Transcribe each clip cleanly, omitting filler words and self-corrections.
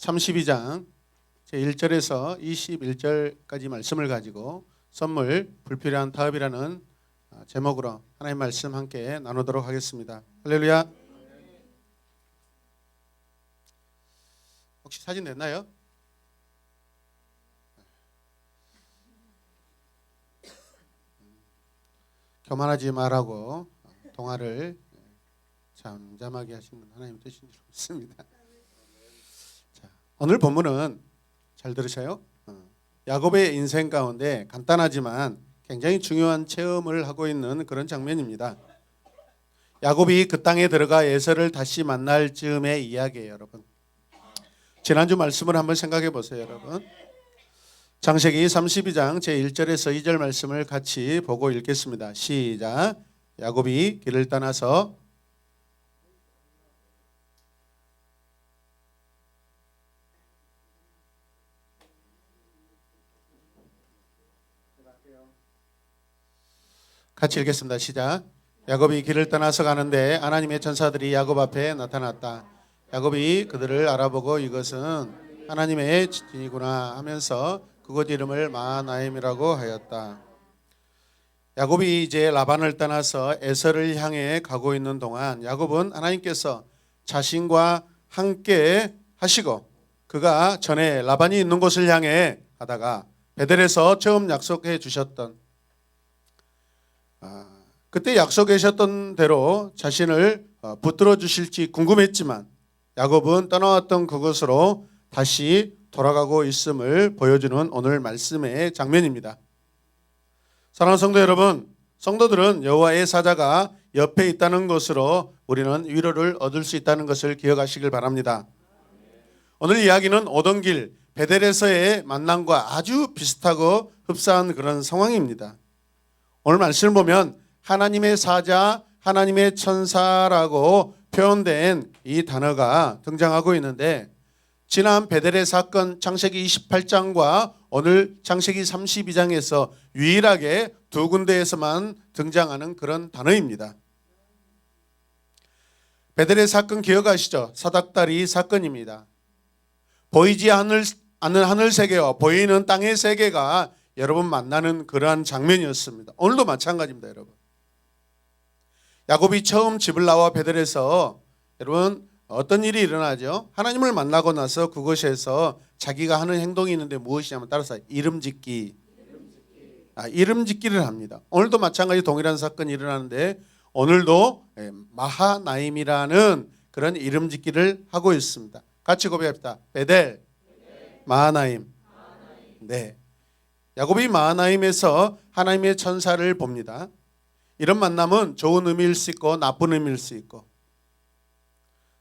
32장 제1절에서 21절까지 말씀을 가지고 선물 불필요한 타협이라는 제목으로 하나님의 말씀 함께 나누도록 하겠습니다. 할렐루야. 혹시 사진 냈나요? 교만하지 말라고 동화를 잠잠하게 하시는 하나님 뜻인 줄 믿습니다. 자, 오늘 본문은 잘 들으셔요. 야곱의 인생 가운데 간단하지만 굉장히 중요한 체험을 하고 있는 그런 장면입니다. 야곱이 그 땅에 들어가 에서를 다시 만날 즈음의 이야기예요, 여러분. 지난주 말씀을 한번 생각해 보세요, 여러분. 창세기 32장 제1절에서 2절 말씀을 같이 보고 읽겠습니다. 시작. 야곱이 길을 떠나서 같이 읽겠습니다. 시작. 야곱이 길을 떠나서 가는데 하나님의 천사들이 야곱 앞에 나타났다. 야곱이 그들을 알아보고 이것은 하나님의 지진이구나 하면서 그곳 이름을 마하나임이라고 하였다. 야곱이 이제 라반을 떠나서 에서를 향해 가고 있는 동안 야곱은 하나님께서 자신과 함께 하시고 그가 전에 라반이 있는 곳을 향해 가다가 베델에서 처음 약속해 주셨던 그때 약속해 주셨던 대로 자신을 붙들어 주실지 궁금했지만 야곱은 떠나왔던 그곳으로 다시 돌아가고 있음을 보여주는 오늘 말씀의 장면입니다. 사랑하는 성도 여러분, 성도들은 여호와의 사자가 옆에 있다는 것으로 우리는 위로를 얻을 수 있다는 것을 기억하시길 바랍니다. 오늘 이야기는 오던 길 베델에서의 만남과 아주 비슷하고 흡사한 그런 상황입니다. 오늘 말씀을 보면 하나님의 사자, 하나님의 천사라고 표현된 이 단어가 등장하고 있는데 지난 베델의 사건 창세기 28장과 오늘 창세기 32장에서 유일하게 두 군데에서만 등장하는 그런 단어입니다. 베델의 사건 기억하시죠? 사닥다리 사건입니다. 보이지 않는 하늘 세계와 보이는 땅의 세계가 여러분 만나는 그러한 장면이었습니다. 오늘도 마찬가지입니다, 여러분. 야곱이 처음 집을 나와 베델에서 여러분 어떤 일이 일어나죠? 하나님을 만나고 나서 그곳에서 자기가 하는 행동이 있는데 무엇이냐면 따라서 이름 짓기를 합니다. 오늘도 마찬가지 동일한 사건이 일어나는데 오늘도 마하나임이라는 그런 이름 짓기를 하고 있습니다. 같이 고백합시다. 베델, 마하나임. 네. 야곱이 마하나임에서 하나님의 천사를 봅니다. 이런 만남은 좋은 의미일 수 있고 나쁜 의미일 수 있고.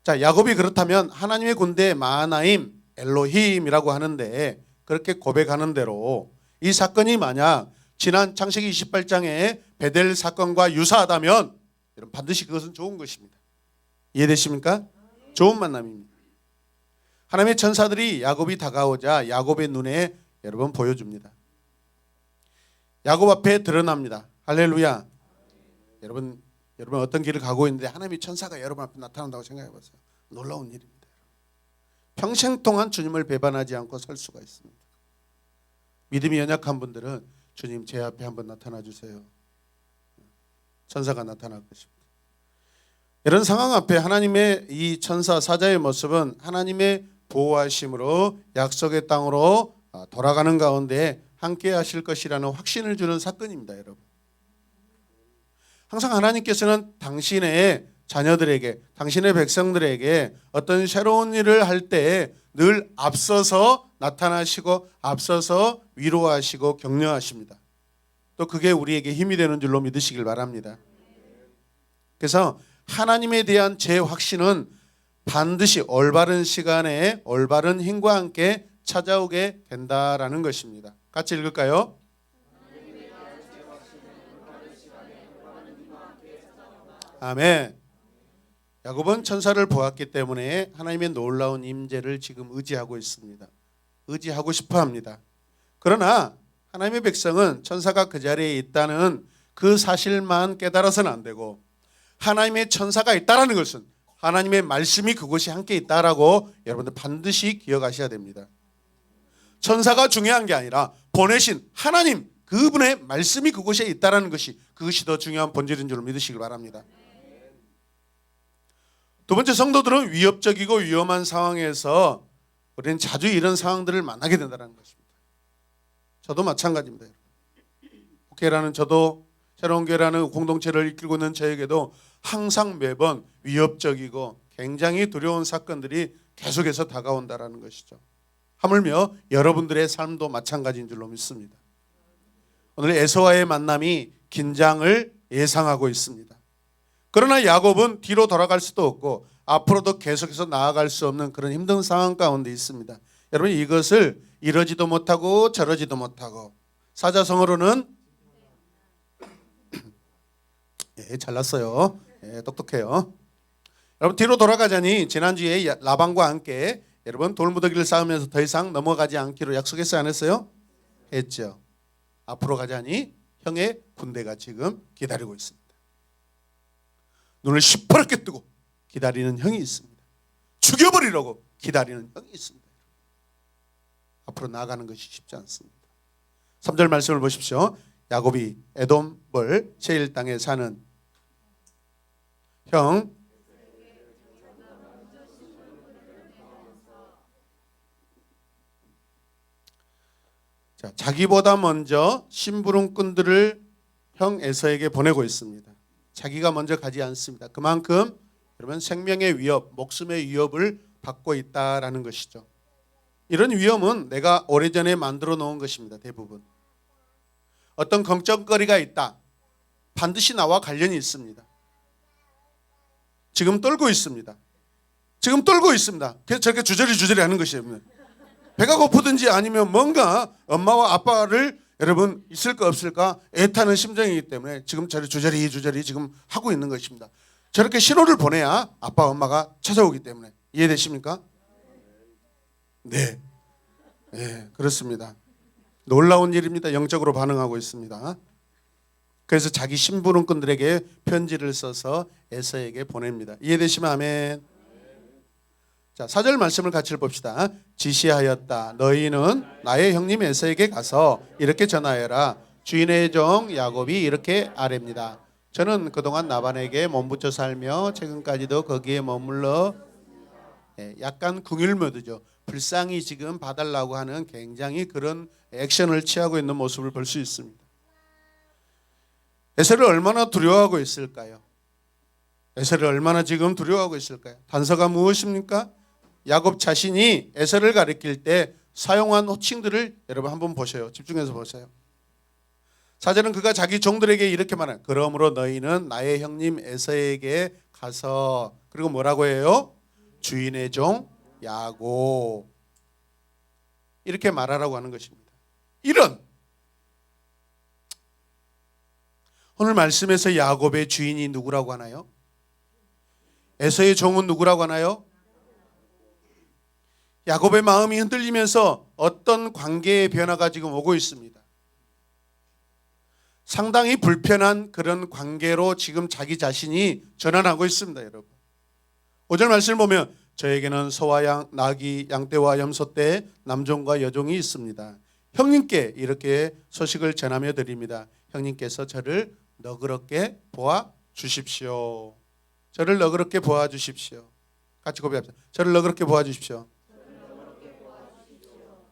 자, 야곱이 그렇다면 하나님의 군대 마하나임, 엘로힘이라고 하는데 그렇게 고백하는 대로 이 사건이 만약 지난 창세기 28장의 베델 사건과 유사하다면 여러분 반드시 그것은 좋은 것입니다. 이해되십니까? 좋은 만남입니다. 하나님의 천사들이 야곱이 다가오자 야곱의 눈에 여러분 보여줍니다. 야곱 앞에 드러납니다. 할렐루야. 여러분 어떤 길을 가고 있는데 하나님의 천사가 여러분 앞에 나타난다고 생각해 보세요. 놀라운 일입니다. 평생 동안 주님을 배반하지 않고 설 수가 있습니다. 믿음이 연약한 분들은 주님 제 앞에 한번 나타나 주세요. 천사가 나타날 것입니다. 이런 상황 앞에 하나님의 이 천사 사자의 모습은 하나님의 보호하심으로 약속의 땅으로 돌아가는 가운데 함께 하실 것이라는 확신을 주는 사건입니다, 여러분. 항상 하나님께서는 당신의 자녀들에게, 당신의 백성들에게 어떤 새로운 일을 할 때 늘 앞서서 나타나시고 앞서서 위로하시고 격려하십니다. 또 그게 우리에게 힘이 되는 줄로 믿으시길 바랍니다. 그래서 하나님에 대한 제 확신은 반드시 올바른 시간에 올바른 힘과 함께 찾아오게 된다라는 것입니다. 같이 읽을까요? 아멘. 야곱은 천사를 보았기 때문에 하나님의 놀라운 임재를 지금 의지하고 있습니다. 의지하고 싶어 합니다. 그러나 하나님의 백성은 천사가 그 자리에 있다는 그 사실만 깨달아서는 안 되고 하나님의 천사가 있다는 것은 하나님의 말씀이 그곳에 함께 있다라고 여러분들 반드시 기억하셔야 됩니다. 천사가 중요한 게 아니라 보내신 하나님, 그분의 말씀이 그곳에 있다라는 것이, 그것이 더 중요한 본질인 줄 믿으시길 바랍니다. 두 번째, 성도들은 위협적이고 위험한 상황에서 우리는 자주 이런 상황들을 만나게 된다는 것입니다. 저도 마찬가지입니다. 국회라는 저도, 새로운 교회라는 공동체를 이끌고 있는 저에게도 항상 매번 위협적이고 굉장히 두려운 사건들이 계속해서 다가온다는 것이죠. 하물며 여러분들의 삶도 마찬가지인 줄로 믿습니다. 오늘 에서와의 만남이 긴장을 예상하고 있습니다. 그러나 야곱은 뒤로 돌아갈 수도 없고 앞으로도 계속해서 나아갈 수 없는 그런 힘든 상황 가운데 있습니다. 여러분, 이것을 이러지도 못하고 저러지도 못하고, 사자성어로는 잘났어요. 똑똑해요. 여러분, 뒤로 돌아가자니 지난주에 라반과 함께 여러분 돌무더기를 쌓으면서 더 이상 넘어가지 않기로 약속했어요, 안 했어요? 했죠. 앞으로 가자니 형의 군대가 지금 기다리고 있습니다. 눈을 시퍼렇게 뜨고 기다리는 형이 있습니다. 죽여버리려고 기다리는 형이 있습니다. 앞으로 나아가는 것이 쉽지 않습니다. 3절 말씀을 보십시오. 야곱이 에돔벌 세일 땅에 사는 형 자기보다 먼저 심부름꾼들을 형 에서에게 보내고 있습니다. 자기가 먼저 가지 않습니다. 그만큼 여러분 생명의 위협, 목숨의 위협을 받고 있다라는 것이죠. 이런 위험은 내가 오래전에 만들어 놓은 것입니다. 대부분 어떤 걱정거리가 있다, 반드시 나와 관련이 있습니다. 지금 떨고 있습니다. 지금 떨고 있습니다. 그래서 저렇게 주저리 하는 것이에요. 배가 고프든지 아니면 뭔가 엄마와 아빠를 여러분 있을까 없을까 애타는 심정이기 때문에 지금 저를 주저리 지금 하고 있는 것입니다. 저렇게 신호를 보내야 아빠 엄마가 찾아오기 때문에. 이해되십니까? 네, 그렇습니다. 놀라운 일입니다. 영적으로 반응하고 있습니다. 그래서 자기 심부름꾼들에게 편지를 써서 에서에게 보냅니다. 이해되시면 아멘. 자, 4절 말씀을 같이 봅시다. 지시하였다. 너희는 나의 형님 에서에게 가서 이렇게 전하여라. 주인의 종 야곱이 이렇게 아뢰입니다. 저는 그동안 나반에게 몸붙여 살며 최근까지도 거기에 머물러 약간 궁일모드죠. 불쌍히 지금 봐달라고 하는 굉장히 그런 액션을 취하고 있는 모습을 볼 수 있습니다. 에서를 얼마나 두려워하고 있을까요? 에서를 얼마나 지금 두려워하고 있을까요? 단서가 무엇입니까? 야곱 자신이 에서를 가리킬 때 사용한 호칭들을 여러분 한번 보셔요. 집중해서 보세요. 4절은 그가 자기 종들에게 이렇게 말해요. 그러므로 너희는 나의 형님 에서에게 가서, 그리고 뭐라고 해요? 주인의 종 야곱, 이렇게 말하라고 하는 것입니다. 이런 오늘 말씀에서 야곱의 주인이 누구라고 하나요? 에서의 종은 누구라고 하나요? 야곱의 마음이 흔들리면서 어떤 관계의 변화가 지금 오고 있습니다. 상당히 불편한 그런 관계로 지금 자기 자신이 전환하고 있습니다. 여러분, 5절 말씀을 보면 저에게는 소와 양, 나귀, 양떼와 염소떼, 남종과 여종이 있습니다. 형님께 이렇게 소식을 전하며 드립니다. 형님께서 저를 너그럽게 보아 주십시오. 저를 너그럽게 보아 주십시오. 같이 고백합시다. 저를 너그럽게 보아 주십시오.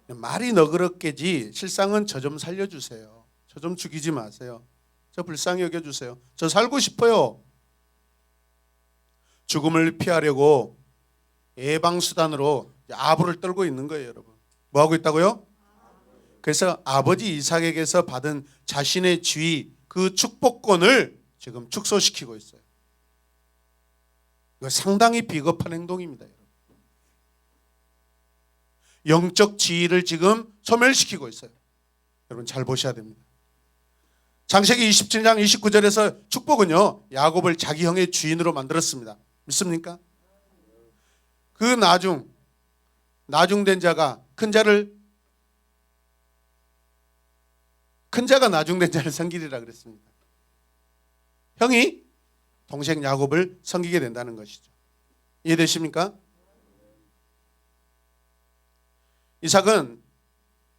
말이 너그럽게지 실상은 저 좀 살려주세요. 저 좀 죽이지 마세요. 저 불쌍히 여겨주세요. 저 살고 싶어요. 죽음을 피하려고 예방수단으로 아부를 떨고 있는 거예요. 여러분, 뭐하고 있다고요? 그래서 아버지 이삭에게서 받은 자신의 지위, 그 축복권을 지금 축소시키고 있어요. 이거 상당히 비겁한 행동입니다. 여러분, 영적 지위를 지금 소멸시키고 있어요. 여러분 잘 보셔야 됩니다. 창세기 27장 29절에서 축복은요, 야곱을 자기 형의 주인으로 만들었습니다. 믿습니까? 그 나중된 자가 큰 자가 나중된 자를 섬기리라 그랬습니다. 형이 동생 야곱을 섬기게 된다는 것이죠. 이해되십니까? 이삭은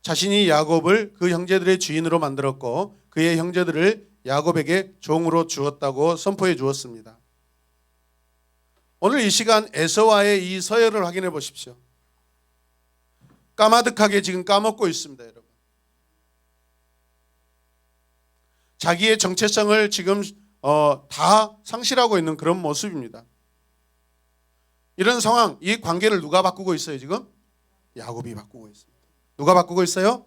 자신이 야곱을 그 형제들의 주인으로 만들었고 그의 형제들을 야곱에게 종으로 주었다고 선포해 주었습니다. 오늘 이 시간 에서와의 이 서열을 확인해 보십시오. 까마득하게 지금 까먹고 있습니다, 여러분. 자기의 정체성을 지금 다 상실하고 있는 그런 모습입니다. 이런 상황, 이 관계를 누가 바꾸고 있어요 지금? 야곱이 바꾸고 있습니다. 누가 바꾸고 있어요?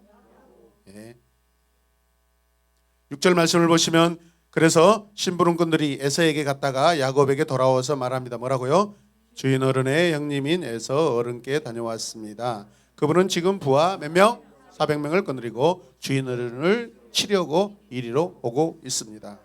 예. 6절 말씀을 보시면 그래서 심부름꾼들이 에서에게 갔다가 야곱에게 돌아와서 말합니다. 뭐라고요? 주인 어른의 형님인 에서 어른께 다녀왔습니다. 그분은 지금 부하 몇 명? 400명을 거느리고 주인 어른을 치려고 이리로 오고 있습니다.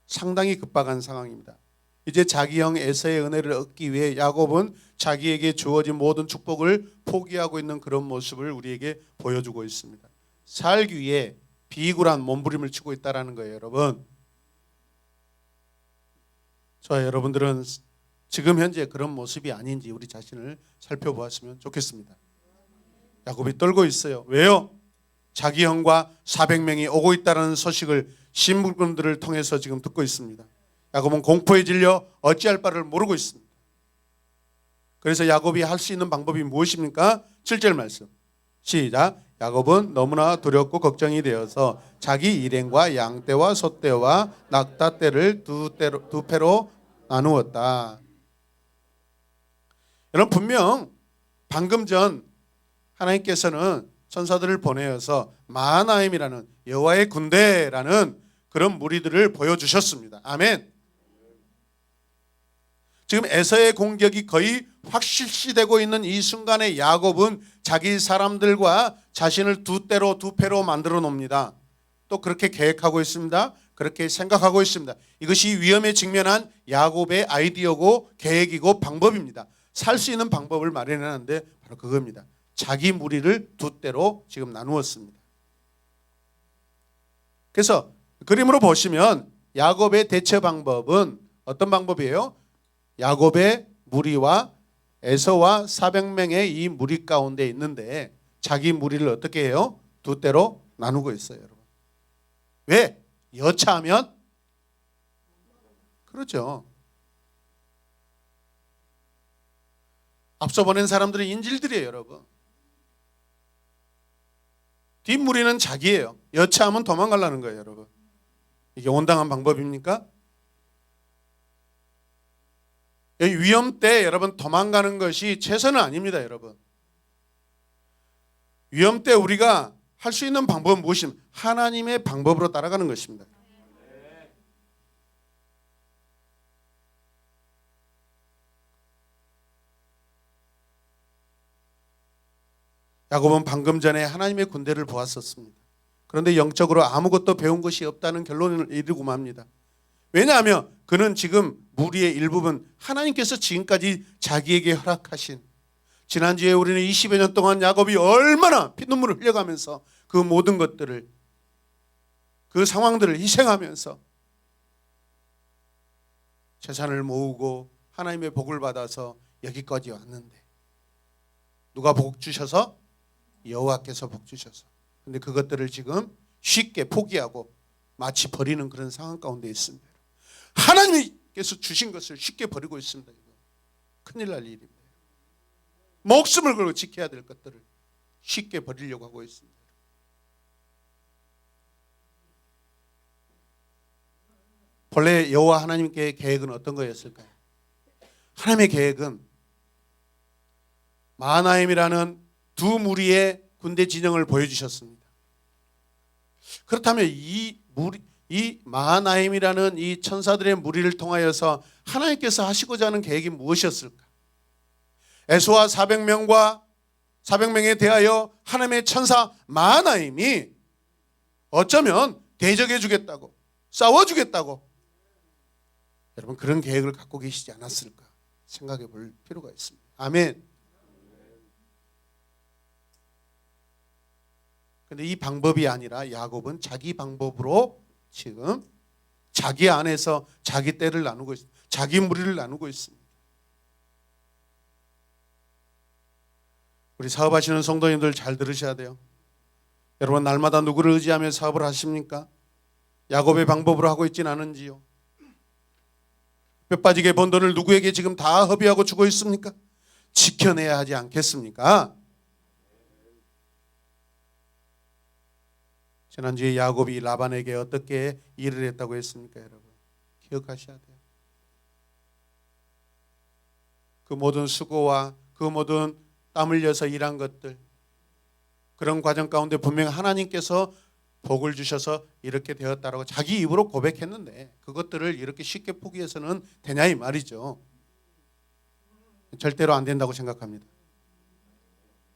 상당히 급박한 상황입니다. 이제 자기 형 에서의 은혜를 얻기 위해 야곱은 자기에게 주어진 모든 축복을 포기하고 있는 그런 모습을 우리에게 보여주고 있습니다. 살기 위해 비굴한 몸부림을 치고 있다는 거예요, 여러분. 저와 여러분들은 지금 현재 그런 모습이 아닌지 우리 자신을 살펴보았으면 좋겠습니다. 야곱이 떨고 있어요. 왜요? 자기 형과 400명이 오고 있다는 소식을 신부분들을 통해서 지금 듣고 있습니다. 야곱은 공포에 질려 어찌할 바를 모르고 있습니다. 그래서 야곱이 할 수 있는 방법이 무엇입니까? 7절 말씀 시작. 야곱은 너무나 두렵고 걱정이 되어서 자기 일행과 양떼와 소떼와 낙타떼를 두 패로 나누었다. 여러분, 분명 방금 전 하나님께서는 천사들을 보내어서 마하나임이라는 여호와의 군대라는 그런 무리들을 보여주셨습니다. 아멘. 지금 에서의 공격이 거의 확실시되고 있는 이 순간에 야곱은 자기 사람들과 자신을 두 패로 만들어 놓습니다. 또 그렇게 계획하고 있습니다. 그렇게 생각하고 있습니다. 이것이 위험에 직면한 야곱의 아이디어고 계획이고 방법입니다. 살 수 있는 방법을 마련하는데 바로 그겁니다. 자기 무리를 두 떼로 지금 나누었습니다. 그래서 그림으로 보시면 야곱의 대처 방법은 어떤 방법이에요? 야곱의 무리와 에서와 400명의 이 무리 가운데 있는데 자기 무리를 어떻게 해요? 두 떼로 나누고 있어요, 여러분. 왜? 여차하면 그렇죠. 앞서 보낸 사람들은 인질들이에요, 여러분. 뒷무리는 자기예요. 여차하면 도망가려는 거예요, 여러분. 이게 온당한 방법입니까? 위험 때 여러분 도망가는 것이 최선은 아닙니다, 여러분. 위험 때 우리가 할 수 있는 방법은 무엇입니까? 하나님의 방법으로 따라가는 것입니다. 야곱은 방금 전에 하나님의 군대를 보았었습니다. 그런데 영적으로 아무것도 배운 것이 없다는 결론을 이르고 맙니다. 왜냐하면 그는 지금 무리의 일부분 하나님께서 지금까지 자기에게 허락하신, 지난주에 우리는 20여 년 동안 야곱이 얼마나 피눈물을 흘려가면서 그 모든 것들을, 그 상황들을 희생하면서 재산을 모으고 하나님의 복을 받아서 여기까지 왔는데 누가 복 주셔서? 여호와께서 복 주셔서. 근데 그것들을 지금 쉽게 포기하고 마치 버리는 그런 상황 가운데 있습니다. 하나님께서 주신 것을 쉽게 버리고 있습니다. 이거 큰일 날 일입니다. 목숨을 걸고 지켜야 될 것들을 쉽게 버리려고 하고 있습니다. 본래 여호와 하나님께 계획은 어떤 거였을까요? 하나님의 계획은 마하나임이라는 두 무리의 군대 진영을 보여주셨습니다. 그렇다면 이 마하나임이라는 이 천사들의 무리를 통하여서 하나님께서 하시고자 하는 계획이 무엇이었을까? 에서와 400명에 대하여 하나님의 천사 마하나임이 어쩌면 대적해 주겠다고, 싸워 주겠다고, 여러분 그런 계획을 갖고 계시지 않았을까 생각해 볼 필요가 있습니다. 아멘. 그런데 이 방법이 아니라 야곱은 자기 방법으로 지금 자기 안에서 자기 떼를 나누고 있습니다. 자기 무리를 나누고 있습니다. 우리 사업하시는 성도님들 잘 들으셔야 돼요. 여러분 날마다 누구를 의지하며 사업을 하십니까? 야곱의 방법으로 하고 있진 않은지요? 뼈 빠지게 번 돈을 누구에게 지금 다 허비하고 주고 있습니까? 지켜내야 하지 않겠습니까? 지난주에 야곱이 라반에게 어떻게 일을 했다고 했습니까? 여러분 기억하셔야 돼요. 그 모든 수고와 그 모든 땀 흘려서 일한 것들, 그런 과정 가운데 분명 하나님께서 복을 주셔서 이렇게 되었다라고 자기 입으로 고백했는데 그것들을 이렇게 쉽게 포기해서는 되냐 이 말이죠. 절대로 안 된다고 생각합니다.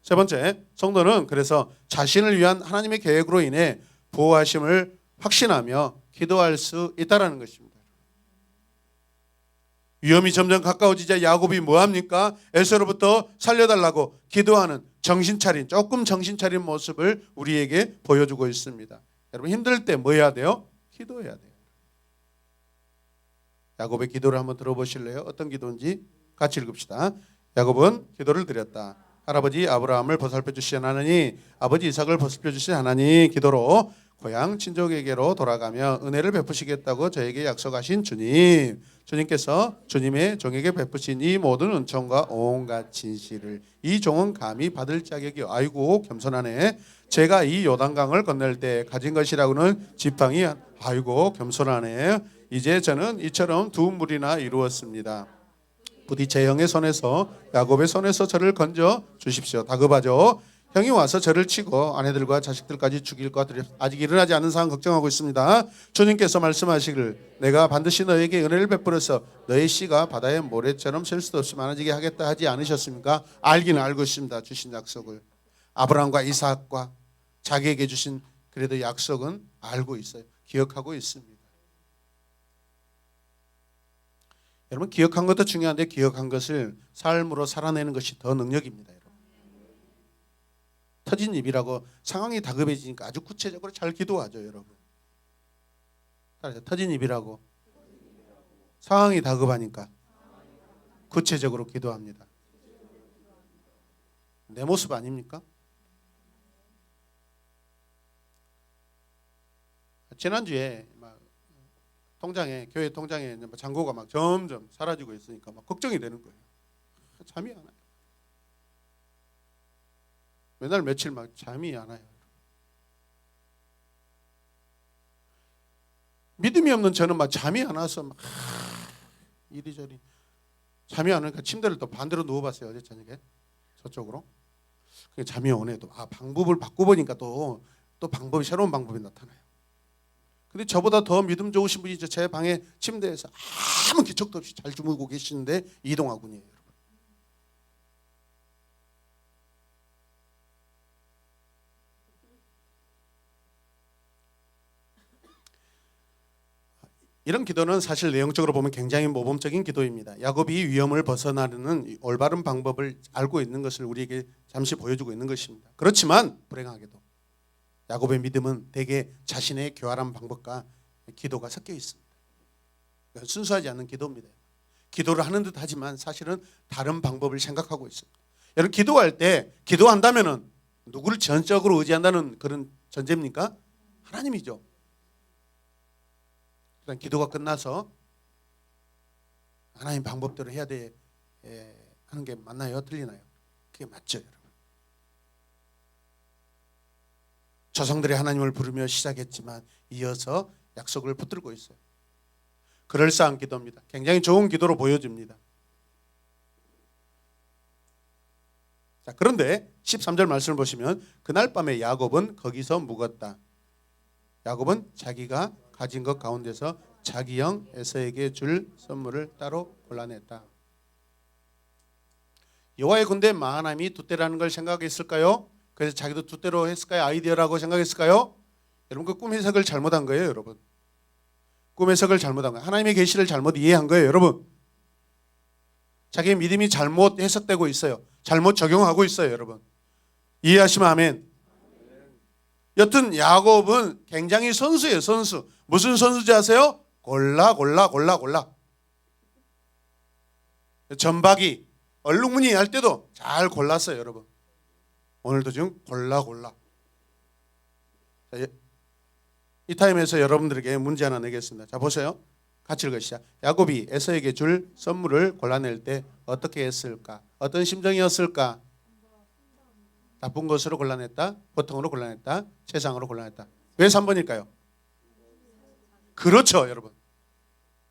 세 번째, 성도는 그래서 자신을 위한 하나님의 계획으로 인해 보호하심을 확신하며 기도할 수 있다라는 것입니다. 위험이 점점 가까워지자 야곱이 뭐합니까? 에서로부터 살려달라고 기도하는 조금 정신 차린 모습을 우리에게 보여주고 있습니다. 여러분 힘들 때 뭐 해야 돼요? 기도해야 돼요. 야곱의 기도를 한번 들어보실래요? 어떤 기도인지 같이 읽읍시다. 야곱은 기도를 드렸다. 할아버지 아브라함을 보살펴 주신 하나님, 아버지 이삭을 보살펴 주신 하나님, 기도로 고향 친족에게로 돌아가며 은혜를 베푸시겠다고 저에게 약속하신 주님, 주님께서 주님의 종에게 베푸신 이 모든 은총과 온갖 진실을 이 종은 감히 받을 자격이, 아이고 겸손하네. 제가 이 요단강을 건널 때 가진 것이라고는 지팡이, 아이고 겸손하네. 이제 저는 이처럼 두 무리나 이루었습니다. 부디 제 형의 손에서 야곱의 손에서 저를 건져 주십시오. 다급하죠. 형이 와서 저를 치고 아내들과 자식들까지 죽일 것 같으려 아직 일어나지 않은 상황 걱정하고 있습니다. 주님께서 말씀하시길 내가 반드시 너에게 은혜를 베풀어서 너의 씨가 바다의 모래처럼 셀 수도 없이 많아지게 하겠다 하지 않으셨습니까? 알기는 알고 있습니다. 주신 약속을. 아브라함과 이삭과 자기에게 주신 그래도 약속은 알고 있어요. 기억하고 있습니다. 여러분 기억한 것도 중요한데 기억한 것을 삶으로 살아내는 것이 더 능력입니다. 여러분. 터진 입이라고 상황이 다급해지니까 아주 구체적으로 잘 기도하죠. 여러분. 터진 입이라고 상황이 다급하니까 구체적으로 기도합니다. 내 모습 아닙니까? 지난주에 막 교회 통장에 잔고가 막 점점 사라지고 있으니까 막 걱정이 되는 거예요. 잠이 안 와요. 맨날 며칠 막 잠이 안 와요. 믿음이 없는 저는 막 잠이 안 와서 막 이리저리 잠이 안 오니까 침대를 또 반대로 누워봤어요. 어제 저녁에 저쪽으로. 그게 잠이 오네. 또 방법을 바꿔보니까 또 방법이 새로운 방법이 나타나요. 근데 저보다 더 믿음 좋으신 분이 제 방에 침대에서 아무 기척도 없이 잘 주무고 계시는데 이동하군이에요. 여러분. 이런 기도는 사실 내용적으로 보면 굉장히 모범적인 기도입니다. 야곱이 위험을 벗어나는 올바른 방법을 알고 있는 것을 우리에게 잠시 보여주고 있는 것입니다. 그렇지만 불행하게도 야곱의 믿음은 대개 자신의 교활한 방법과 기도가 섞여 있습니다. 그러니까 순수하지 않은 기도입니다. 기도를 하는 듯 하지만 사실은 다른 방법을 생각하고 있습니다. 여러분 기도할 때 기도한다면은 누구를 전적으로 의지한다는 그런 전제입니까? 하나님이죠. 일단 기도가 끝나서 하나님 방법대로 해야 돼 하는 게 맞나요? 틀리나요? 그게 맞죠, 여러분. 조상들이 하나님을 부르며 시작했지만 이어서 약속을 붙들고 있어요. 그럴싸한 기도입니다. 굉장히 좋은 기도로 보여집니다. 자, 그런데 13절 말씀을 보시면 그날 밤에 야곱은 거기서 묵었다. 야곱은 자기가 가진 것 가운데서 자기 형 에서에게 줄 선물을 따로 골라냈다. 여호와의 군대 마하나임이 돛대라는 걸 생각했을까요? 그래서 자기도 돛대로 했을까요? 아이디어라고 생각했을까요? 여러분 그 꿈 해석을 잘못한 거예요. 여러분 꿈 해석을 잘못한 거예요. 하나님의 계시를 잘못 이해한 거예요. 여러분 자기의 믿음이 잘못 해석되고 있어요. 잘못 적용하고 있어요. 여러분 이해하시면 아멘. 여튼 야곱은 굉장히 선수예요. 선수. 무슨 선수인지 아세요? 골라. 전박이 얼룩무늬 할 때도 잘 골랐어요. 여러분 오늘도 지금 골라. 자, 이 타임에서 여러분들에게 문제 하나 내겠습니다. 자, 보세요. 같이 읽으시죠. 야곱이 에서에게 줄 선물을 골라낼 때 어떻게 했을까? 어떤 심정이었을까? 나쁜 것으로 골라냈다, 보통으로 골라냈다, 세상으로 골라냈다. 왜 3번일까요? 그렇죠, 여러분.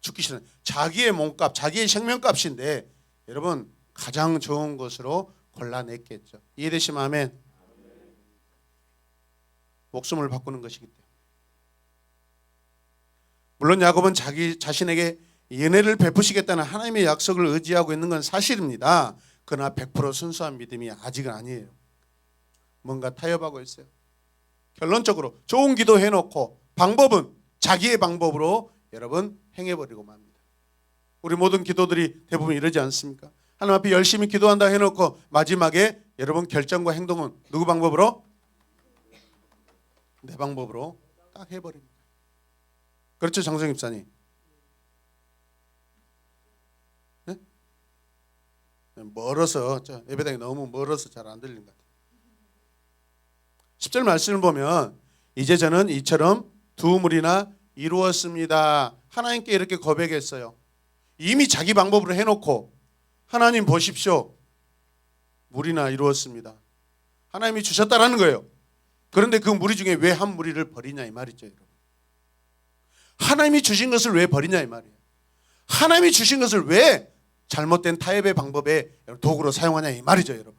죽기 싫은 자기의 몸값, 자기의 생명값인데 여러분 가장 좋은 것으로 골라냈겠죠. 이해되시면 아멘. 목숨을 바꾸는 것이기 때문에. 물론 야곱은 자기 자신에게 은혜를 베푸시겠다는 하나님의 약속을 의지하고 있는 건 사실입니다. 그러나 100% 순수한 믿음이 아직은 아니에요. 뭔가 타협하고 있어요. 결론적으로 좋은 기도 해놓고 방법은 자기의 방법으로 여러분 행해버리고 맙니다. 우리 모든 기도들이 대부분 이러지 않습니까? 하나님 앞에 열심히 기도한다 해놓고 마지막에 여러분 결정과 행동은 누구 방법으로? 내 방법으로 딱 해버립니다. 그렇죠, 장성 집사님? 네? 멀어서 예배당이 너무 멀어서 잘 안 들리는 것 같아요. 10절 말씀을 보면 이제 저는 이처럼 두 무리나 이루었습니다. 하나님께 이렇게 고백했어요. 이미 자기 방법으로 해놓고 하나님 보십시오. 무리나 이루었습니다. 하나님이 주셨다라는 거예요. 그런데 그 무리 중에 왜 한 무리를 버리냐 이 말이죠, 여러분. 하나님이 주신 것을 왜 버리냐 이 말이에요. 하나님이 주신 것을 왜 잘못된 타협의 방법에 도구로 사용하냐 이 말이죠, 여러분.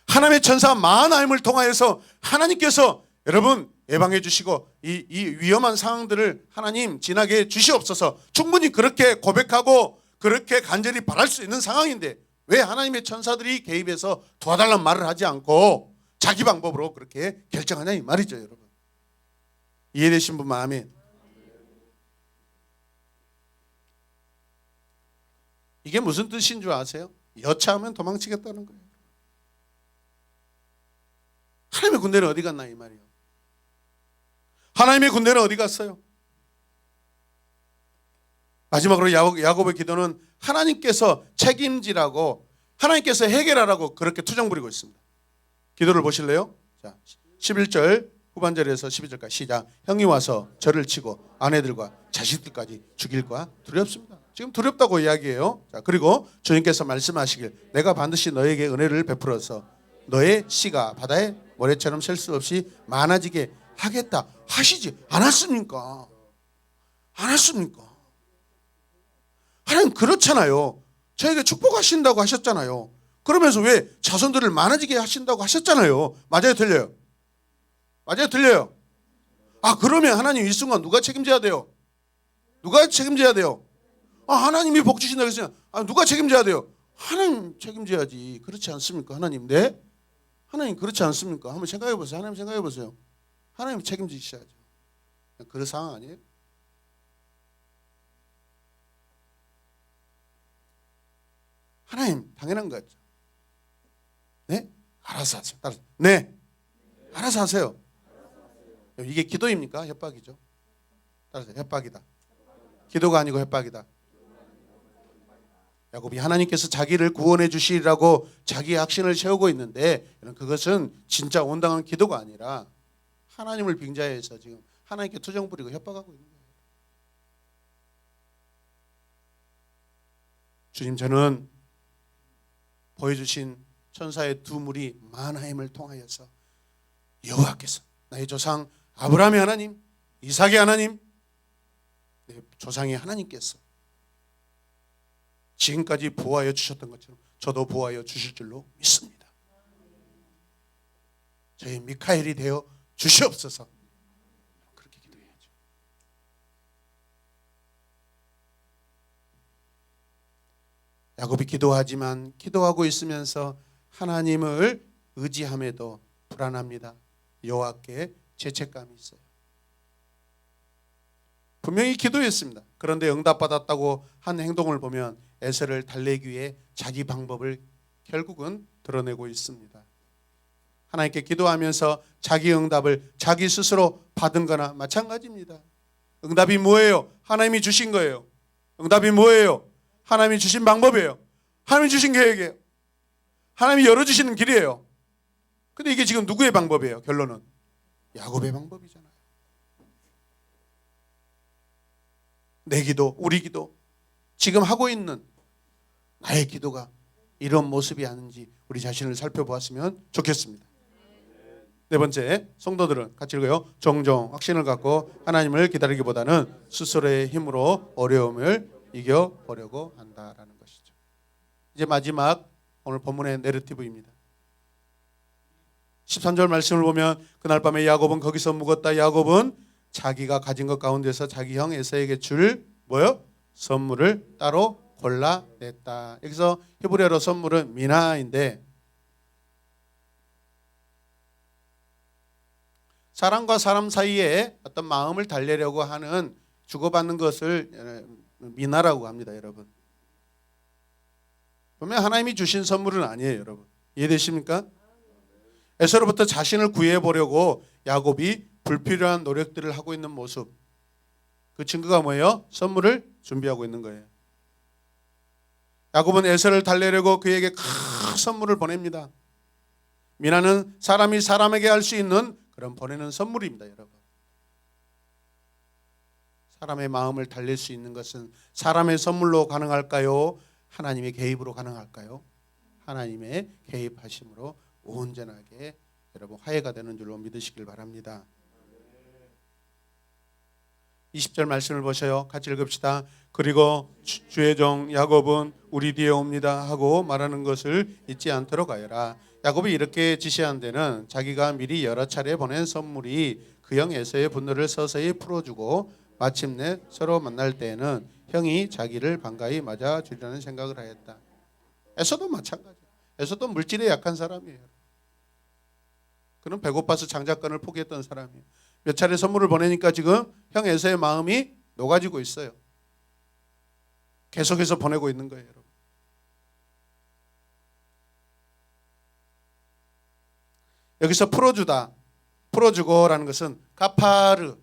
하나님의 천사 마하나임을 통하여서 하나님께서 여러분 예방해 주시고 이 위험한 상황들을 하나님 지나게 주시옵소서. 충분히 그렇게 고백하고 그렇게 간절히 바랄 수 있는 상황인데 왜 하나님의 천사들이 개입해서 도와달라는 말을 하지 않고 자기 방법으로 그렇게 결정하냐 이 말이죠, 여러분. 이해되신 분만 아멘. 이게 무슨 뜻인 줄 아세요? 여차하면 도망치겠다는 거예요. 하나님의 군대는 어디 갔나 이 말이에요. 하나님의 군대는 어디 갔어요? 마지막으로 야곱의 기도는 하나님께서 책임지라고, 하나님께서 해결하라고 그렇게 투정 부리고 있습니다. 기도를 보실래요? 자, 11절 후반절에서 12절까지 시작. 형이 와서 저를 치고 아내들과 자식들까지 죽일까 두렵습니다. 지금 두렵다고 이야기해요. 자, 그리고 주님께서 말씀하시길 내가 반드시 너에게 은혜를 베풀어서 너의 씨가 바다의 모래처럼 셀 수 없이 많아지게 하겠다 하시지 않았습니까? 안 했습니까? 하나님 그렇잖아요. 저에게 축복하신다고 하셨잖아요. 그러면서 왜 자손들을 많아지게 하신다고 하셨잖아요. 맞아요, 틀려요? 맞아요, 틀려요? 아, 그러면 하나님 이 순간 누가 책임져야 돼요? 누가 책임져야 돼요? 아, 하나님이 복 주신다고 했으면 누가 책임져야 돼요? 하나님 책임져야지. 그렇지 않습니까? 하나님, 네? 하나님 그렇지 않습니까? 한번 생각해 보세요. 하나님 생각해 보세요. 하나님 책임지셔야죠. 그런 상황 아니에요? 하나님 당연한 거죠. 네? 알아서 하세요. 따라서. 네. 알아서 하세요. 이게 기도입니까? 협박이죠. 따라서 협박이다. 기도가 아니고 협박이다. 야곱이 하나님께서 자기를 구원해 주시리라고 자기의 확신을 세우고 있는데 그것은 진짜 온당한 기도가 아니라 하나님을 빙자해서 지금 하나님께 투정 부리고 협박하고 있는 거예요. 주님, 저는 보여주신 천사의 두 무리 마하나임을 통하여서 여호와께서 나의 조상 아브라함의 하나님, 이삭의 하나님, 내 조상의 하나님께서 지금까지 보호하여 주셨던 것처럼 저도 보호하여 주실 줄로 믿습니다. 저희 미카엘이 되어 주시옵소서. 그렇게 기도해야죠. 야곱이 기도하지만 기도하고 있으면서 하나님을 의지함에도 불안합니다. 여호와께 죄책감이 있어요. 분명히 기도했습니다. 그런데 응답받았다고 한 행동을 보면 에서를 달래기 위해 자기 방법을 결국은 드러내고 있습니다. 하나님께 기도하면서 자기 응답을 자기 스스로 받은 거나 마찬가지입니다. 응답이 뭐예요? 하나님이 주신 거예요. 응답이 뭐예요? 하나님이 주신 방법이에요. 하나님이 주신 계획이에요. 하나님이 열어주시는 길이에요. 근데 이게 지금 누구의 방법이에요? 결론은 야곱의 방법이잖아요. 내 기도, 우리 기도, 지금 하고 있는 나의 기도가 이런 모습이 아닌지 우리 자신을 살펴보았으면 좋겠습니다. 네 번째, 성도들은 같이 읽어요. 종종 확신을 갖고 하나님을 기다리기보다는 스스로의 힘으로 어려움을 이겨보려고 한다라는 것이죠. 이제 마지막 오늘 본문의 내러티브입니다. 13절 말씀을 보면 그날 밤에 야곱은 거기서 묵었다. 야곱은 자기가 가진 것 가운데서 자기 형 에사에게 줄 뭐요? 선물을 따로 골라냈다. 여기서 히브리어로 선물은 미나인데 사람과 사람 사이에 어떤 마음을 달래려고 하는 주고받는 것을 미나라고 합니다. 여러분, 보면 하나님이 주신 선물은 아니에요. 여러분, 이해되십니까? 에서로부터 자신을 구해보려고 야곱이 불필요한 노력들을 하고 있는 모습, 그 증거가 뭐예요? 선물을 준비하고 있는 거예요. 야곱은 에서를 달래려고 그에게 큰 선물을 보냅니다. 미나는 사람이 사람에게 할 수 있는 그런 보내는 선물입니다. 여러분, 사람의 마음을 달랠 수 있는 것은 사람의 선물로 가능할까요? 하나님의 개입으로 가능할까요? 하나님의 개입하심으로 온전하게 여러분 화해가 되는 줄로 믿으시길 바랍니다. 20절 말씀을 보셔요. 같이 읽읍시다. 그리고 주의 종 야곱은 우리 뒤에 옵니다 하고 말하는 것을 잊지 않도록 하여라. 야곱이 이렇게 지시한 데는 자기가 미리 여러 차례 보낸 선물이 그 형 에서의 분노를 서서히 풀어주고 마침내 서로 만날 때에는 형이 자기를 반가이 맞아주려는 생각을 하였다. 에서도 마찬가지예요. 에서도 물질에 약한 사람이에요. 그는 배고파서 장자권을 포기했던 사람이에요. 몇 차례 선물을 보내니까 지금 형 에서의 마음이 녹아지고 있어요. 계속해서 보내고 있는 거예요. 여러분, 여기서 풀어주다, 풀어주고라는 것은 카파르,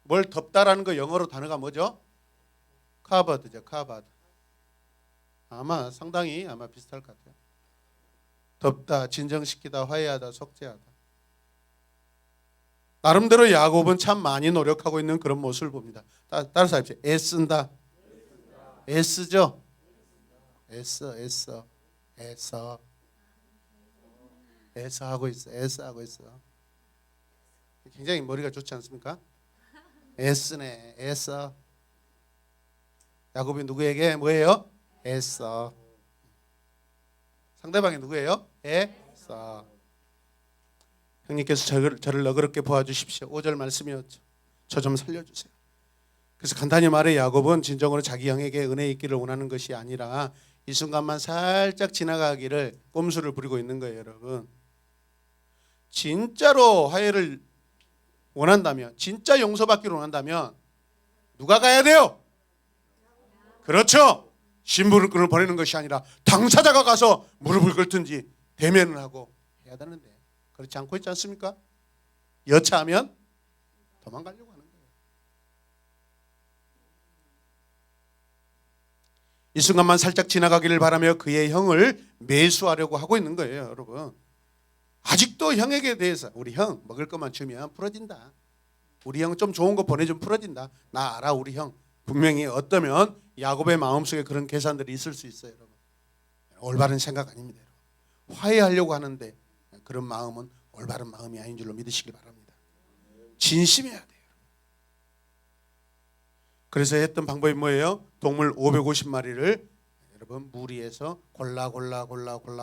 뭘 덮다라는 거 영어로 단어가 뭐죠? 카버드죠. 카버드. 아마 상당히 비슷할 것 같아요. 덮다, 진정시키다, 화해하다, 속죄하다. 나름대로 야곱은 참 많이 노력하고 있는 그런 모습을 봅니다. 따라서 합시다. 애쓴다. 애쓰죠. 애써 하고 있어. 애써 하고 있어. 굉장히 머리가 좋지 않습니까? 애쓰네. 애써. 야곱이 누구에게 뭐예요? 애써. 상대방이 누구예요? 애써. 형님께서 저를 너그럽게 보아주십시오. 5절 말씀이었죠. 저 좀 살려주세요. 그래서 간단히 말해 야곱은 진정으로 자기 형에게 은혜 있기를 원하는 것이 아니라 이 순간만 살짝 지나가기를 꼼수를 부리고 있는 거예요. 여러분, 진짜로 화해를 원한다면, 진짜 용서받기를 원한다면 누가 가야 돼요? 그렇죠. 신부를 보내는 것이 아니라 당사자가 가서 무릎을 꿇든지 대면을 하고 해야 되는데 그렇지 않고 있지 않습니까? 여차하면 도망가려고 하는 거예요. 이 순간만 살짝 지나가기를 바라며 그의 형을 매수하려고 하고 있는 거예요. 여러분, 아직도 형에게 대해서 우리 형 먹을 것만 주면 풀어진다. 우리 형 좀 좋은 거 보내주면 풀어진다. 나 알아. 우리 형 분명히 어떠면 야곱의 마음속에 그런 계산들이 있을 수 있어요. 여러분, 올바른 생각 아닙니다. 여러분, 화해하려고 하는데 그런 마음은 올바른 마음이 아닌 줄로 믿으시기 바랍니다. 진심해야 돼요. 그래서 했던 방법이 뭐예요? 동물 550마리를 여러분 무리해서 골라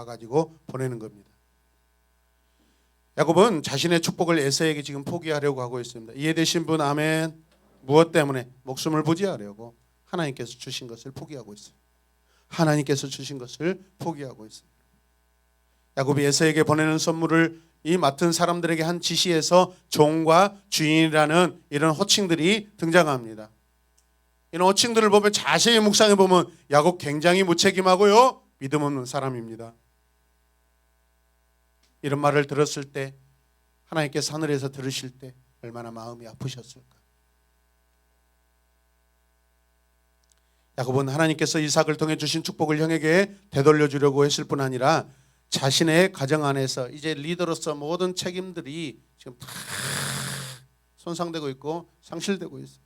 가지고 보내는 겁니다. 야곱은 자신의 축복을 에서에게 지금 포기하려고 하고 있습니다. 이해되신 분 아멘. 무엇 때문에? 목숨을 부지하려고 하나님께서 주신 것을 포기하고 있어요. 하나님께서 주신 것을 포기하고 있어요. 야곱이 에서에게 보내는 선물을 이 맡은 사람들에게 한 지시에서 종과 주인이라는 이런 호칭들이 등장합니다. 이런 호칭들을 보면 자세히 묵상해 보면 야곱 굉장히 무책임하고요, 믿음 없는 사람입니다. 이런 말을 들었을 때 하나님께서 하늘에서 들으실 때 얼마나 마음이 아프셨을까. 야곱은 하나님께서 이삭을 통해 주신 축복을 형에게 되돌려 주려고 했을 뿐 아니라 자신의 가정 안에서 이제 리더로서 모든 책임들이 지금 다 손상되고 있고 상실되고 있어요.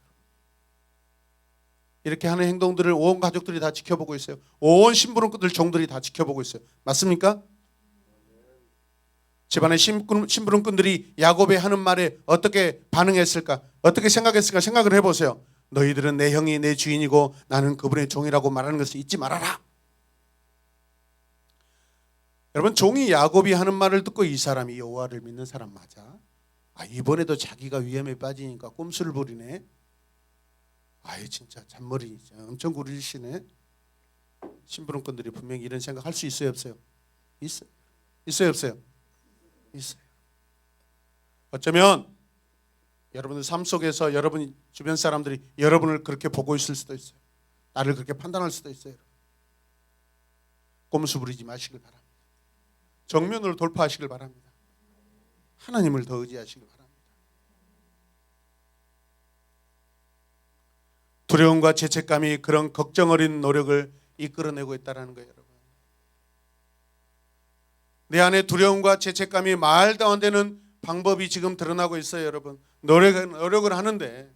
이렇게 하는 행동들을 온 가족들이 다 지켜보고 있어요. 온 심부름꾼들 종들이 다 지켜보고 있어요. 맞습니까? 집안의 심부름꾼들이 야곱의 하는 말에 어떻게 반응했을까? 어떻게 생각했을까? 생각을 해보세요. 너희들은 내 형이 내 주인이고 나는 그분의 종이라고 말하는 것을 잊지 말아라. 여러분, 종이 야곱이 하는 말을 듣고 이 사람이 여호와를 믿는 사람 맞아? 이번에도 자기가 위험에 빠지니까 꼼수를 부리네. 진짜 잔머리 엄청 구리시네. 심부름꾼들이 분명히 이런 생각할 수 있어요, 없어요? 있어요, 없어요? 있어요. 어쩌면 여러분들 삶 속에서 여러분 주변 사람들이 여러분을 그렇게 보고 있을 수도 있어요. 나를 그렇게 판단할 수도 있어요. 꼼수 부리지 마시길 바랍니다. 정면으로 돌파하시길 바랍니다. 하나님을 더 의지하시길 바랍니다. 두려움과 죄책감이 그런 걱정 어린 노력을 이끌어내고 있다는 거예요, 여러분. 내 안에 두려움과 죄책감이 말도 안 되는 방법이 지금 드러나고 있어요, 여러분. 노력을 하는데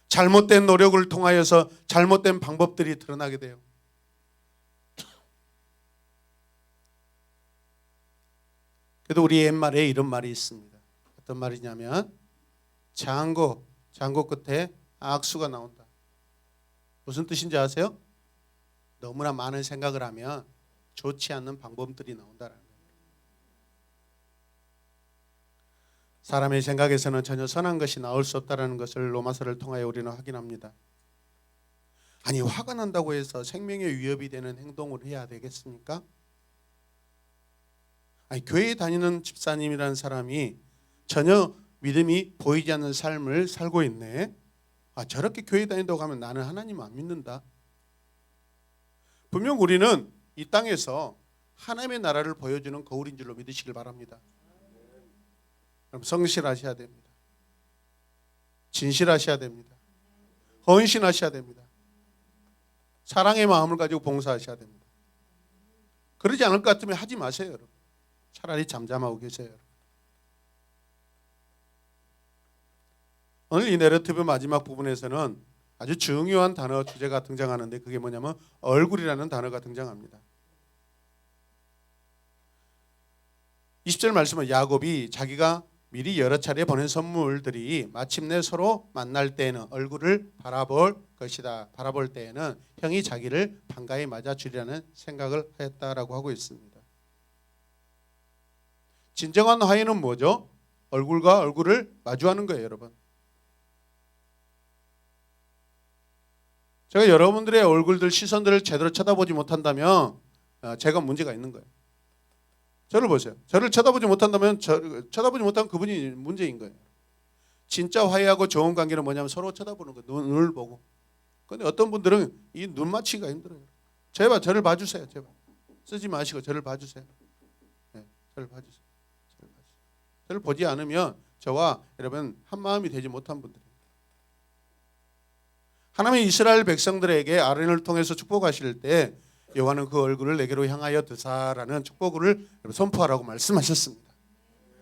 잘못된 노력을 통하여서 잘못된 방법들이 드러나게 돼요. 그래도 우리 옛말에 이런 말이 있습니다. 어떤 말이냐면 장고 끝에 악수가 나온다. 무슨 뜻인지 아세요? 너무나 많은 생각을 하면 좋지 않는 방법들이 나온다는 거예요. 사람의 생각에서는 전혀 선한 것이 나올 수 없다는 것을 로마서를 통하여 우리는 확인합니다. 화가 난다고 해서 생명에 위협이 되는 행동을 해야 되겠습니까? 교회에 다니는 집사님이라는 사람이 전혀 믿음이 보이지 않는 삶을 살고 있네. 저렇게 교회 다닌다고 하면 나는 하나님 안 믿는다. 분명 우리는 이 땅에서 하나님의 나라를 보여주는 거울인 줄로 믿으시길 바랍니다. 그럼 성실하셔야 됩니다. 진실하셔야 됩니다. 헌신하셔야 됩니다. 사랑의 마음을 가지고 봉사하셔야 됩니다. 그러지 않을 것 같으면 하지 마세요, 여러분. 차라리 잠잠하고 계세요, 여러분. 오늘 이 내러티브 마지막 부분에서는 아주 중요한 단어 주제가 등장하는데 그게 뭐냐면 얼굴이라는 단어가 등장합니다. 20절 말씀은 야곱이 자기가 미리 여러 차례 보낸 선물들이 마침내 서로 만날 때에는 얼굴을 바라볼 것이다. 바라볼 때에는 형이 자기를 반가이 맞아주리라는 생각을 했다라고 하고 있습니다. 진정한 화해는 뭐죠? 얼굴과 얼굴을 마주하는 거예요, 여러분. 제가 여러분들의 얼굴들 시선들을 제대로 쳐다보지 못한다면 제가 문제가 있는 거예요. 저를 보세요. 저를 쳐다보지 못한다면 쳐다보지 못하면 그분이 문제인 거예요. 진짜 화해하고 좋은 관계는 뭐냐면 서로 쳐다보는 거예요. 눈을 보고. 그런데 어떤 분들은 이 눈 맞추기가 힘들어요. 제발 저를 봐주세요. 제발 쓰지 마시고 저를 봐주세요. 네, 저를 봐주세요. 저를 보지 않으면 저와 여러분 한 마음이 되지 못한 분들이에요. 하나님이 이스라엘 백성들에게 아론을 통해서 축복하실 때 여호와는 그 얼굴을 내게로 향하여 드사라는 축복을 선포하라고 말씀하셨습니다.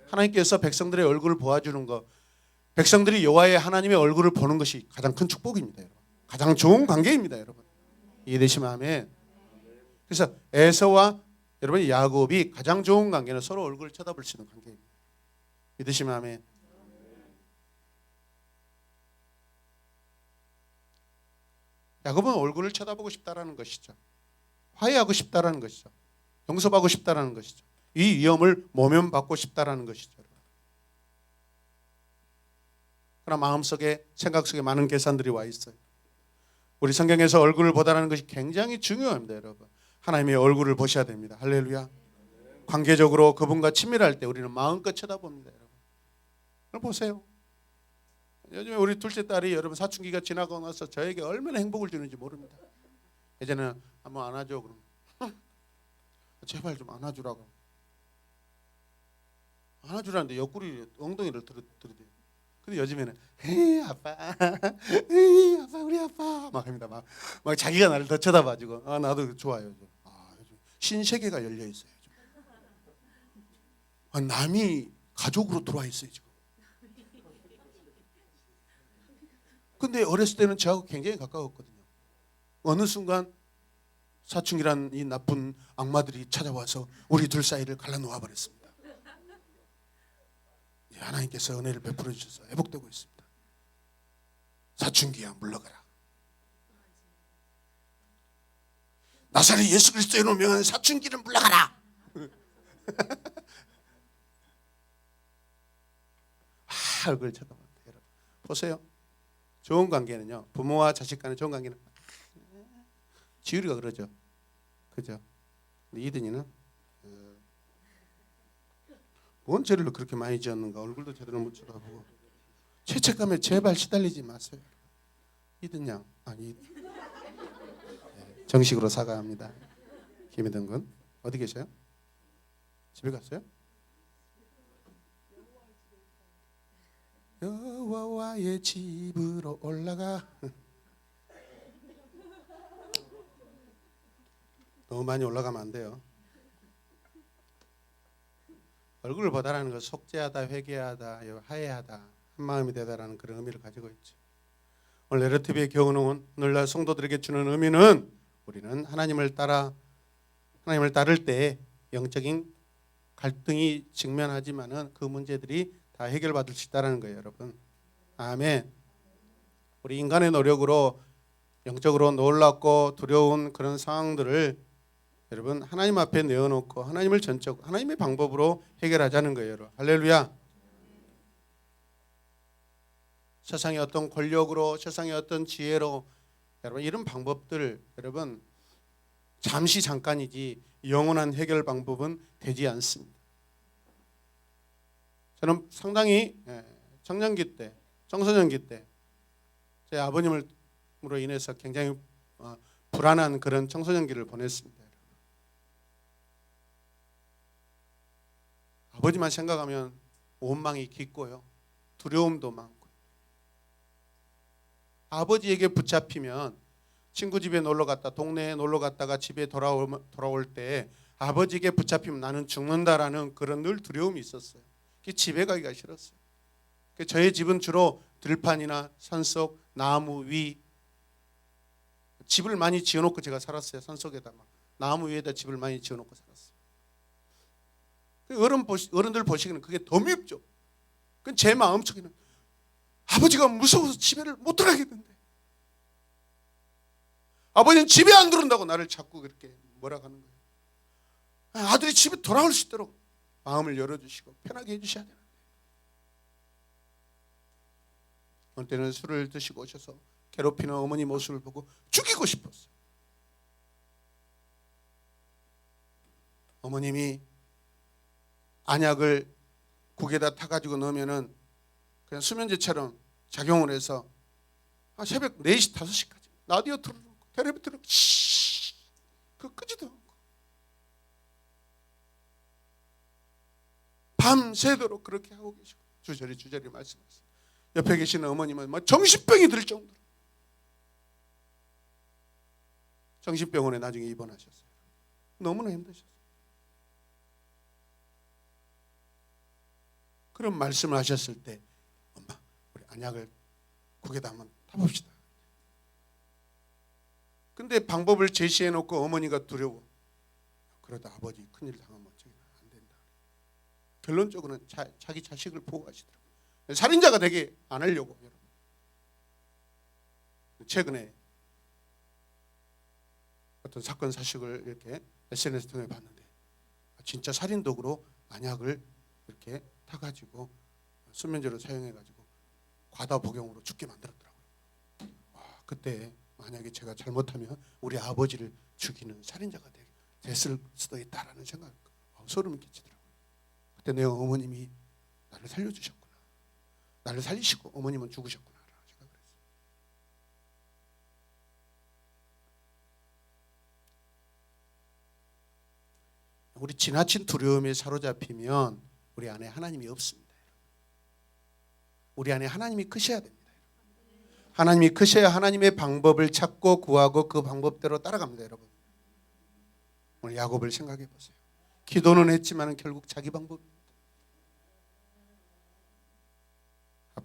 하나님께서 백성들의 얼굴을 보아주는 것, 백성들이 여호와의 하나님의 얼굴을 보는 것이 가장 큰 축복입니다, 여러분. 가장 좋은 관계입니다, 여러분. 이해되시면 아멘. 그래서 에서와 여러분 야곱이 가장 좋은 관계는 서로 얼굴을 쳐다볼 수 있는 관계입니다. 믿으시면 아멘. 야곱은 얼굴을 쳐다보고 싶다라는 것이죠. 화해하고 싶다라는 것이죠. 용서하고 싶다라는 것이죠. 이 위험을 모면받고 싶다라는 것이죠. 그러나 마음속에 생각 속에 많은 계산들이 와 있어요. 우리 성경에서 얼굴을 보다라는 것이 굉장히 중요합니다, 여러분. 하나님의 얼굴을 보셔야 됩니다. 할렐루야. 관계적으로 그분과 친밀할 때 우리는 마음껏 쳐다봅니다, 여러분. 그걸 보세요. 요즘에 우리 둘째 딸이 여러분 사춘기가 지나고 나서 저에게 얼마나 행복을 주는지 모릅니다. 예전에는 한번 안아줘 그럼 제발 좀 안아주라고. 안아주라는데 옆구리 엉덩이를 들이대요. 근데 요즘에는 에이 아빠, 에이 아빠 우리 아빠 막 합니다. 막 자기가 나를 더 쳐다봐주고 나도 좋아요. 요즘 신세계가 열려 있어요. 요즘. 남이 가족으로 들어와 있어요 지금. 근데 어렸을 때는 저하고 굉장히 가까웠거든요. 어느 순간 사춘기란 이 나쁜 악마들이 찾아와서 우리 둘 사이를 갈라놓아 버렸습니다. 하나님께서 은혜를 베풀어 주셔서 회복되고 있습니다. 사춘기야 물러가라. 나사렛 예수 그리스도의 이름으로 명하는 사춘기를 물러가라. 얼굴 쳐다봐요. 여러분 보세요. 좋은 관계는요, 부모와 자식 간의 좋은 관계는 지율이가 그러죠. 그죠? 근데 이든이는 뭔 죄를 그렇게 많이 지었는가. 얼굴도 제대로 못 쳐다보고. 죄책감에 제발 시달리지 마세요. 이든 양 아니 정식으로 사과합니다. 김희든 군 어디 계셔요? 집에 갔어요? 여호와의 집으로 올라가. 너무 많이 올라가면 안 돼요. 얼굴을 보다라는 건 속죄하다, 회개하다, 화해하다, 한마음이 되다라는 그런 의미를 가지고 있죠. 오늘 에르TV의 경우는 오늘날 성도들에게 주는 의미는 우리는 하나님을 따를 때 영적인 갈등이 직면하지만은 그 문제들이 다 해결받을 수 있다는 거예요, 여러분. 아멘. 우리 인간의 노력으로 영적으로 놀랍고 두려운 그런 상황들을 여러분 하나님 앞에 내어놓고 하나님을 전적 하나님의 방법으로 해결하자는 거예요, 여러분. 할렐루야. 세상의 어떤 권력으로, 세상의 어떤 지혜로, 여러분 이런 방법들 여러분 잠시 잠깐이지 영원한 해결 방법은 되지 않습니다. 저는 상당히 청년기 때, 청소년기 때 제 아버님으로 인해서 굉장히 불안한 그런 청소년기를 보냈습니다. 아버지만 생각하면 원망이 깊고요, 두려움도 많고. 아버지에게 붙잡히면 친구 집에 놀러 갔다, 동네에 놀러 갔다가 집에 돌아올 때 아버지에게 붙잡히면 나는 죽는다라는 그런 늘 두려움이 있었어요. 집에 가기가 싫었어요. 저희 집은 주로 들판이나 산속, 나무 위, 집을 많이 지어놓고 제가 살았어요. 산속에다 막 나무 위에다 집을 많이 지어놓고 살았어요. 어른들 보시기에는 그게 더 밉죠. 제 마음속에는 아버지가 무서워서 집에를 못 들어가겠는데, 아버지는 집에 안 들어온다고 나를 자꾸 그렇게 뭐라 하는 거예요. 아들이 집에 돌아올 수 있도록 마음을 열어주시고 편하게 해주셔야 되는데, 어느 때는 술을 드시고 오셔서 괴롭히는 어머니 모습을 보고 죽이고 싶었어요. 어머님이 안약을 국에다 타가지고 넣으면은 그냥 수면제처럼 작용을 해서 새벽 4시, 5시까지 라디오 틀어놓고 텔레비 틀어놓고 그거 끄지도 않고 밤새도록 그렇게 하고 계시고 주저리 말씀하세요. 옆에 계시는 어머님은 막 정신병이 들 정도로 정신병원에 나중에 입원하셨어요. 너무나 힘드셨어요. 그런 말씀을 하셨을 때, 엄마 우리 안약을 국에다 한번 타봅시다. 근데 방법을 제시해놓고 어머니가 두려워. 그러다 아버지 큰일 당하면 안 된다. 결론적으로는 자기 자식을 보호하시더라고요. 살인자가 되게 안 하려고. 여러분, 최근에 어떤 사건 사실을 이렇게 SNS 통해 봤는데 진짜 살인 도구로 안약을 이렇게 타가지고 수면제로 사용해가지고 과다 복용으로 죽게 만들었더라고요. 그때 만약에 제가 잘못하면 우리 아버지를 죽이는 살인자가 됐을 수도 있다라는 생각, 소름이 끼치더라고요. 그때 내 어머님이 나를 살려주셨구나, 나를 살리시고 어머님은 죽으셨구나 생각을 했어요. 우리 지나친 두려움에 사로잡히면 우리 안에 하나님이 없습니다. 우리 안에 하나님이 크셔야 됩니다. 하나님이 크셔야 하나님의 방법을 찾고 구하고 그 방법대로 따라갑니다. 여러분, 오늘 야곱을 생각해 보세요. 기도는 했지만 결국 자기 방법,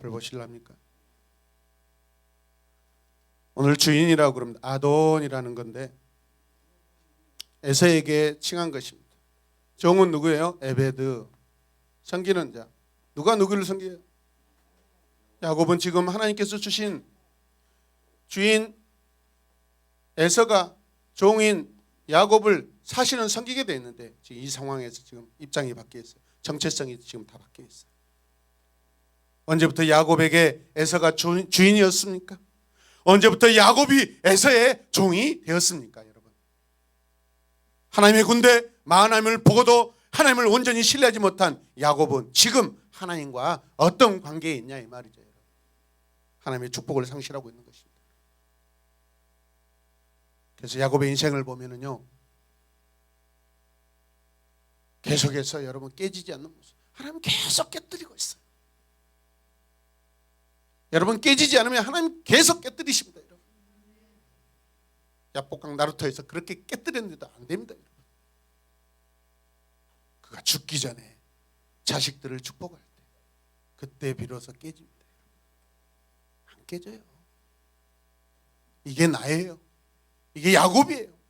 앞을 보실랍니까? 오늘 주인이라고 그러면 아돈이라는 건데 에서에게 칭한 것입니다. 종은 누구예요? 에베드, 섬기는 자. 누가 누구를 섬겨요? 야곱은 지금 하나님께서 주신 주인 에서가 종인 야곱을 사실은 섬기게 돼 있는데 지금 이 상황에서 지금 입장이 바뀌어 있어요. 정체성이 지금 다 바뀌어 있어요. 언제부터 야곱에게 에서가 주인이었습니까? 언제부터 야곱이 에서의 종이 되었습니까, 여러분? 하나님의 군대 마하나임을 보고도 하나님을 온전히 신뢰하지 못한 야곱은 지금 하나님과 어떤 관계에 있냐 이 말이죠, 여러분. 하나님의 축복을 상실하고 있는 것입니다. 그래서 야곱의 인생을 보면은요, 계속해서 여러분 깨지지 않는 모습. 하나님 계속 깨뜨리고 있어요. 여러분 깨지지 않으면 하나님 계속 깨뜨리십니다, 여러분. 야복강 나루토에서 그렇게 깨뜨렸는데도 안 됩니다, 여러분. 그가 죽기 전에 자식들을 축복할 때 그때 비로소 깨집니다. 안 깨져요. 이게 나예요. 이게 야곱이에요.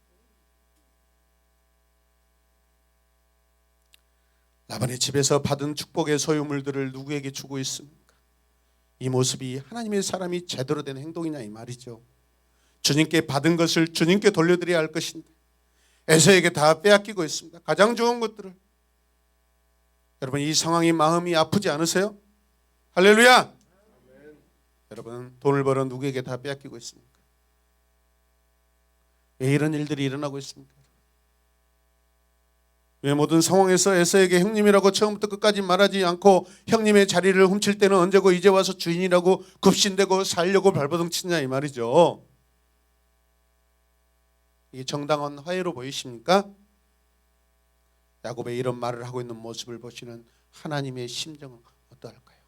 라반의 집에서 받은 축복의 소유물들을 누구에게 주고 있습니까? 이 모습이 하나님의 사람이 제대로 된 행동이냐 이 말이죠. 주님께 받은 것을 주님께 돌려드려야 할 것인데 에서에게 다 빼앗기고 있습니다. 가장 좋은 것들을. 여러분 이 상황이 마음이 아프지 않으세요? 할렐루야. 여러분 돈을 벌어 누구에게 다 빼앗기고 있습니까? 왜 이런 일들이 일어나고 있습니까? 왜 모든 상황에서 에서에게 형님이라고 처음부터 끝까지 말하지 않고 형님의 자리를 훔칠 때는 언제고 이제 와서 주인이라고 굽신대고 살려고 발버둥 치냐 이 말이죠. 이게 정당한 화해로 보이십니까? 야곱의 이런 말을 하고 있는 모습을 보시는 하나님의 심정은 어떠할까요?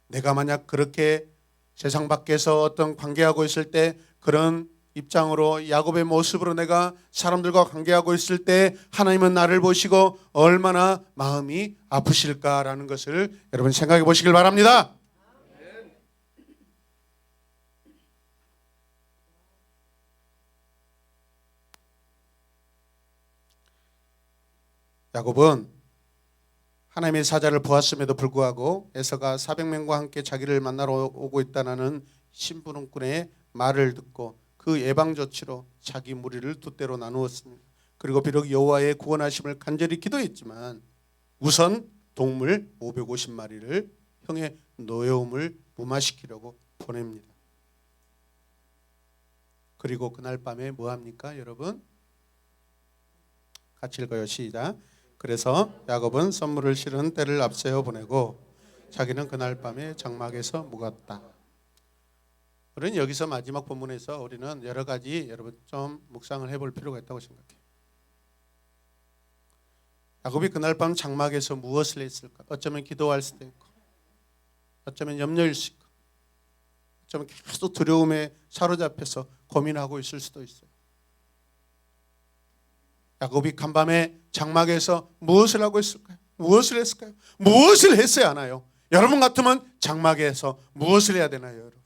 내가 만약 그렇게 세상 밖에서 어떤 관계하고 있을 때 그런 입장으로 야곱의 모습으로 내가 사람들과 관계하고 있을 때 하나님은 나를 보시고 얼마나 마음이 아프실까라는 것을 여러분 생각해 보시길 바랍니다. 야곱은 하나님의 사자를 보았음에도 불구하고 에서가 400명과 함께 자기를 만나러 오고 있다는 심부름꾼의 말을 듣고 그 예방 조치로 자기 무리를 두 때로 나누었습니다. 그리고 비록 여호와의 구원하심을 간절히 기도했지만 우선 동물 550마리를 형의 노여움을 무마시키려고 보냅니다. 그리고 그날 밤에 뭐합니까 여러분? 같이 읽어요. 시작. 그래서 야곱은 선물을 실은 떼를 앞세워 보내고 자기는 그날 밤에 장막에서 묵었다. 우리는 여기서 마지막 본문에서 우리는 여러 가지 여러분 좀 묵상을 해볼 필요가 있다고 생각해요. 야곱이 그날 밤 장막에서 무엇을 했을까? 어쩌면 기도할 수도 있고 어쩌면 염려일 수 있고 어쩌면 계속 두려움에 사로잡혀서 고민하고 있을 수도 있어요. 야곱이 간밤에 장막에서 무엇을 하고 있을까요? 무엇을 했을까요? 무엇을 했어야 하나요? 여러분 같으면 장막에서 무엇을 해야 되나요? 여러분?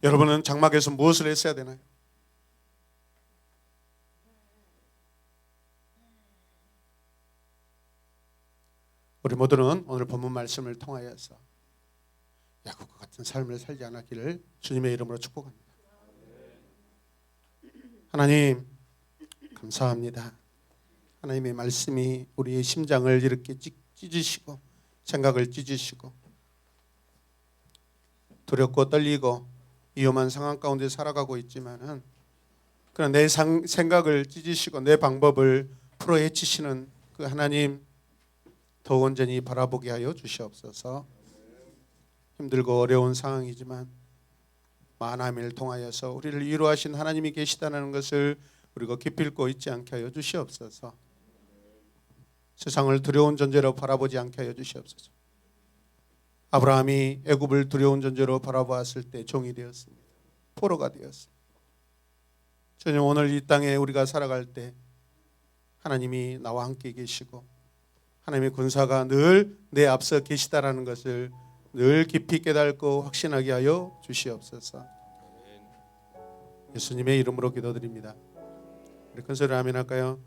여러분은 장막에서 무엇을 했어야 되나요? 우리 모두는 오늘 본문 말씀을 통하여서 야곱과 같은 삶을 살지 않았기를 주님의 이름으로 축복합니다. 하나님 감사합니다. 하나님의 말씀이 우리의 심장을 이렇게 찢으시고 생각을 찢으시고 두렵고 떨리고 위험한 상황 가운데 살아가고 있지만은 그런 내 생각을 찢으시고 내 방법을 풀어헤치시는 그 하나님 더 온전히 바라보게 하여 주시옵소서. 힘들고 어려운 상황이지만 하나님을 통하여서 우리를 위로하신 하나님이 계시다는 것을 우리가 기필코 잊지 않게 하여 주시옵소서. 세상을 두려운 존재로 바라보지 않게 하여 주시옵소서. 아브라함이 애굽을 두려운 존재로 바라보았을 때 종이 되었습니다. 포로가 되었습니다. 주님 오늘 이 땅에 우리가 살아갈 때 하나님이 나와 함께 계시고 하나님의 군사가 늘 내 앞서 계시다라는 것을 늘 깊이 깨닫고 확신하게 하여 주시옵소서. 예수님의 이름으로 기도드립니다. 우리 큰 소리로 아멘 할까요?